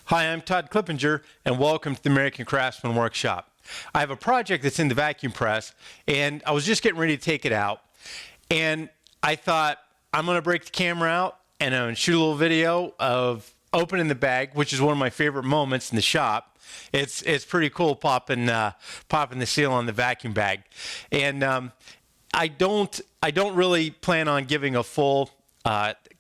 Hi, I'm Todd Clippinger, and welcome to the American Craftsman Workshop. I have a project that's in the vacuum press, and I was just getting ready to take it out, and I thought, I'm going to break the camera out, and I'm going to shoot a little video of opening the bag, which is one of my favorite moments in the shop. It's pretty cool popping the seal on the vacuum bag, and I don't really plan on giving a full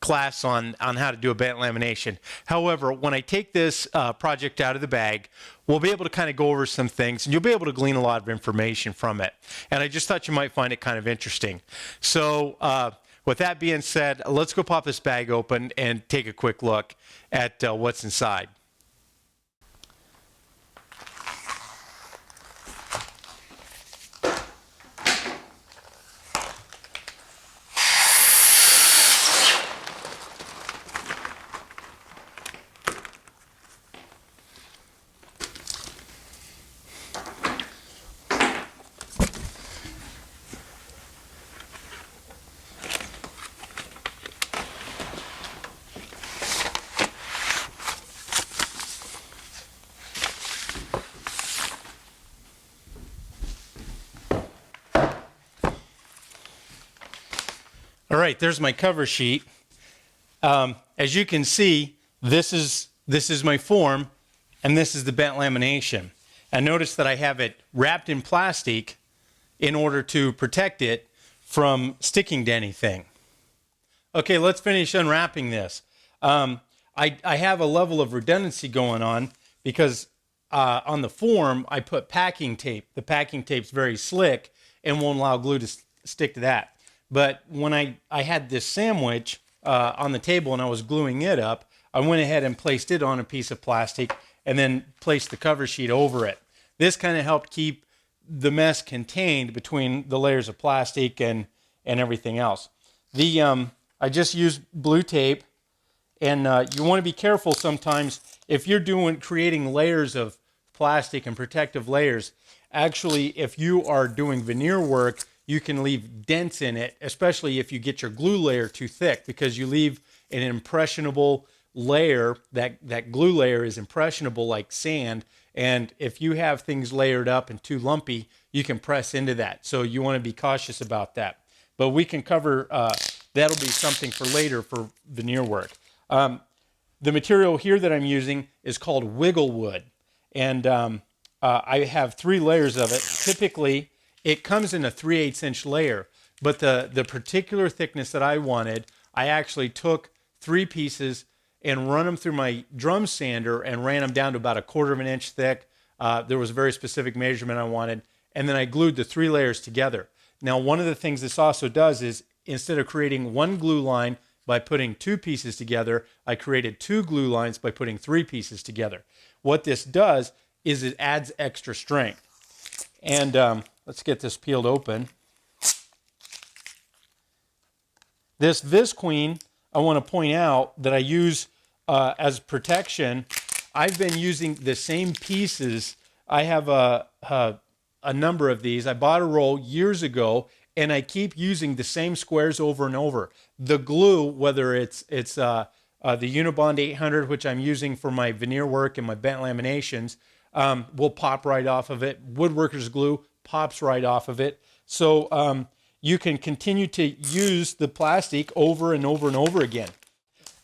class on how to do a bent lamination. However, when I take this project out of the bag, we'll be able to kind of go over some things, and you'll be able to glean a lot of information from it. And I just thought you might find it kind of interesting. So with that being said, let's go pop this bag open and take a quick look at what's inside. All right, there's my cover sheet. As you can see, this is my form, and this is the bent lamination. And notice that I have it wrapped in plastic in order to protect it from sticking to anything. Okay, let's finish unwrapping this. I have a level of redundancy going on because on the form I put packing tape. The packing tape's very slick and won't allow glue to stick to that. But when I had this sandwich on the table and I was gluing it up, I went ahead and placed it on a piece of plastic and then placed the cover sheet over it. This kind of helped keep the mess contained between the layers of plastic and everything else. I just used blue tape, and you want to be careful sometimes if you're creating layers of plastic and protective layers. Actually, if you are doing veneer work, you can leave dents in it, especially if you get your glue layer too thick, because you leave an impressionable layer. That glue layer is impressionable like sand, and if you have things layered up and too lumpy, you can press into that. So you want to be cautious about that. But we can cover, that'll be something for later for veneer work. The material here that I'm using is called wiggle wood, and I have 3 layers of it. Typically, it comes in a 3/8 inch layer, but the particular thickness that I wanted, I actually took 3 pieces and run them through my drum sander and ran them down to about 1/4 of an inch thick. There was a very specific measurement I wanted, and then I glued the 3 layers together. Now, one of the things this also does is, instead of creating 1 glue line by putting 2 pieces together, I created 2 glue lines by putting 3 pieces together. What this does is it adds extra strength. And let's get this peeled open. This Visqueen, I want to point out that I use as protection. I've been using the same pieces. I have a number of these. I bought a roll years ago, and I keep using the same squares over and over. The glue, whether it's the Unibond 800, which I'm using for my veneer work and my bent laminations, will pop right off of it. Woodworker's glue pops right off of it. So you can continue to use the plastic over and over and over again.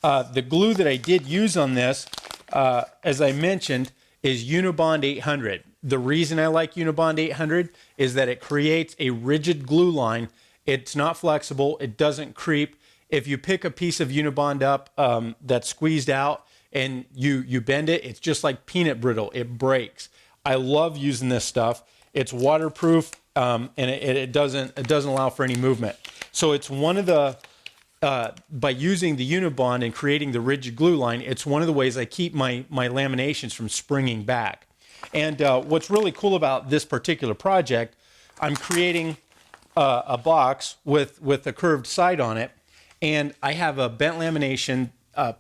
The glue that I did use on this, as I mentioned, is Unibond 800. The reason I like Unibond 800 is that it creates a rigid glue line. It's not flexible. It doesn't creep. If you pick a piece of Unibond up that's squeezed out and you bend it, it's just like peanut brittle. It breaks. I love using this stuff. It's waterproof, and it doesn't allow for any movement. So it's one of the by using the Unibond and creating the rigid glue line, it's one of the ways I keep my laminations from springing back. And what's really cool about this particular project, I'm creating a box with a curved side on it, and I have a bent lamination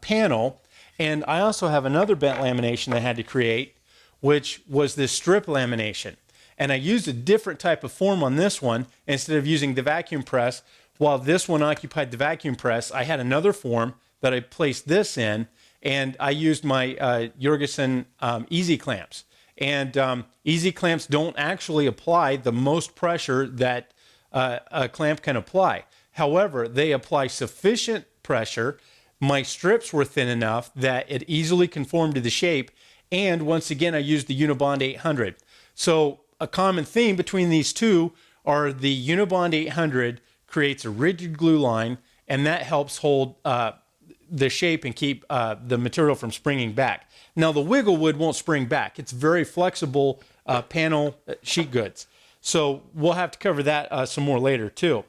panel, and I also have another bent lamination that I had to create, which was this strip lamination. And I used a different type of form on this one. Instead of using the vacuum press, while this one occupied the vacuum press, I had another form that I placed this in, and I used my Jorgensen easy clamps. And easy clamps don't actually apply the most pressure that a clamp can apply. However, they apply sufficient pressure. My strips were thin enough that it easily conformed to the shape. And once again, I used the Unibond 800. So a common theme between these two are the Unibond 800 creates a rigid glue line, and that helps hold the shape and keep the material from springing back. Now, the wiggle wood won't spring back. It's very flexible panel sheet goods. So we'll have to cover that some more later too.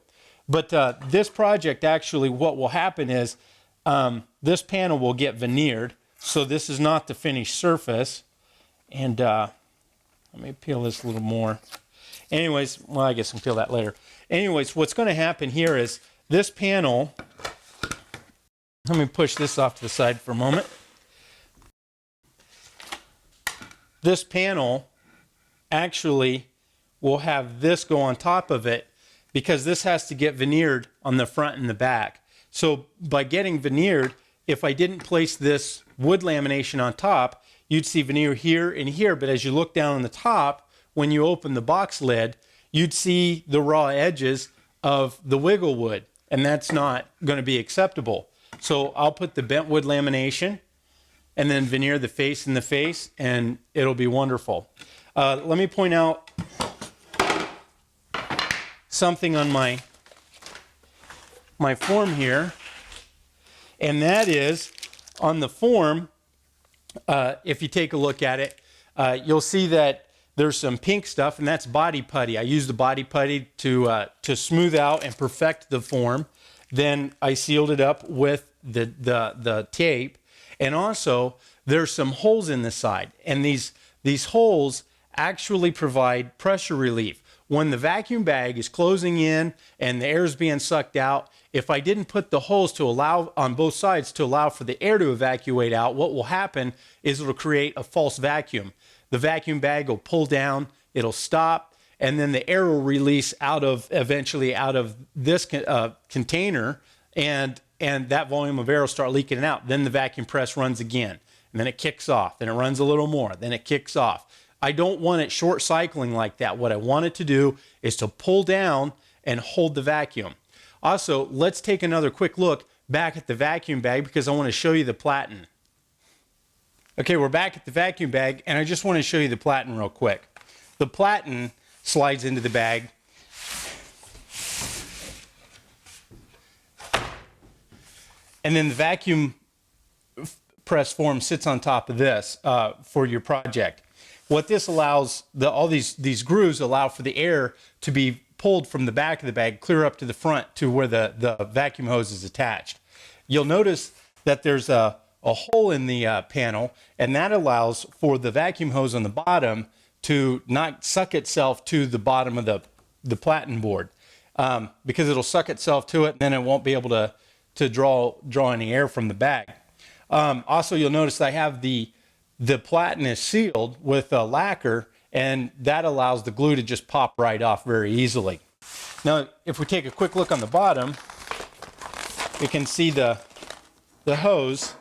But this project, actually, what will happen is this panel will get veneered. So this is not the finished surface. And let me peel this a little more. Anyways, well, I guess I'll peel that later. Anyways, what's going to happen here is this panel, let me push this off to the side for a moment. This panel actually will have this go on top of it because this has to get veneered on the front and the back. So by getting veneered, if I didn't place this wood lamination on top, you'd see veneer here and here, but as you look down on the top, when you open the box lid, you'd see the raw edges of the wiggle wood, and that's not going to be acceptable. So I'll put the bent wood lamination and then veneer the face and the face, and it'll be wonderful. Let me point out something on my form here, and that is on the form, if you take a look at it, you'll see that there's some pink stuff, and that's body putty. I use the body putty to smooth out and perfect the form. Then I sealed it up with the tape, and also there's some holes in the side, and these holes actually provide pressure relief. When the vacuum bag is closing in and the air is being sucked out, if I didn't put the holes to allow on both sides to allow for the air to evacuate out, what will happen is it'll create a false vacuum. The vacuum bag will pull down, it'll stop, and then the air will release eventually out of this container, and that volume of air will start leaking out. Then the vacuum press runs again, and then it kicks off, then it runs a little more, then it kicks off. I don't want it short cycling like that. What I want it to do is to pull down and hold the vacuum. Also, let's take another quick look back at the vacuum bag because I want to show you the platen. Okay, we're back at the vacuum bag, and I just want to show you the platen real quick. The platen slides into the bag. And then the vacuum press form sits on top of this for your project. What this allows, all these grooves allow for the air to be pulled from the back of the bag clear up to the front to where the vacuum hose is attached. You'll notice that there's a hole in the panel, and that allows for the vacuum hose on the bottom to not suck itself to the bottom of the platen board because it'll suck itself to it, and then it won't be able to draw any air from the bag. Also, you'll notice I have the platen is sealed with a lacquer, and that allows the glue to just pop right off very easily. Now, if we take a quick look on the bottom, you can see the hose.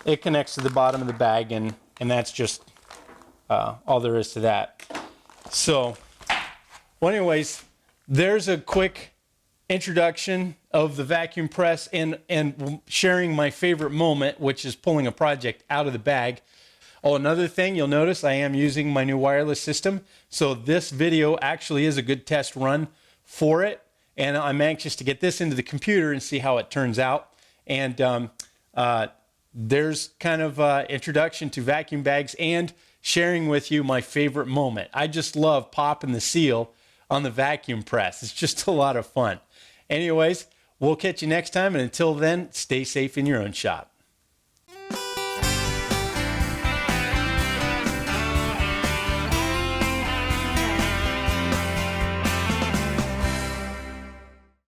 It connects to the bottom of the bag, and that's just all there is to that. So, well, anyways, there's a quick introduction of the vacuum press and sharing my favorite moment, which is pulling a project out of the bag. Oh, another thing you'll notice, I am using my new wireless system. So this video actually is a good test run for it. And I'm anxious to get this into the computer and see how it turns out. And there's kind of introduction to vacuum bags and sharing with you my favorite moment. I just love popping the seal on the vacuum press. It's just a lot of fun. Anyways, we'll catch you next time. And until then, stay safe in your own shop.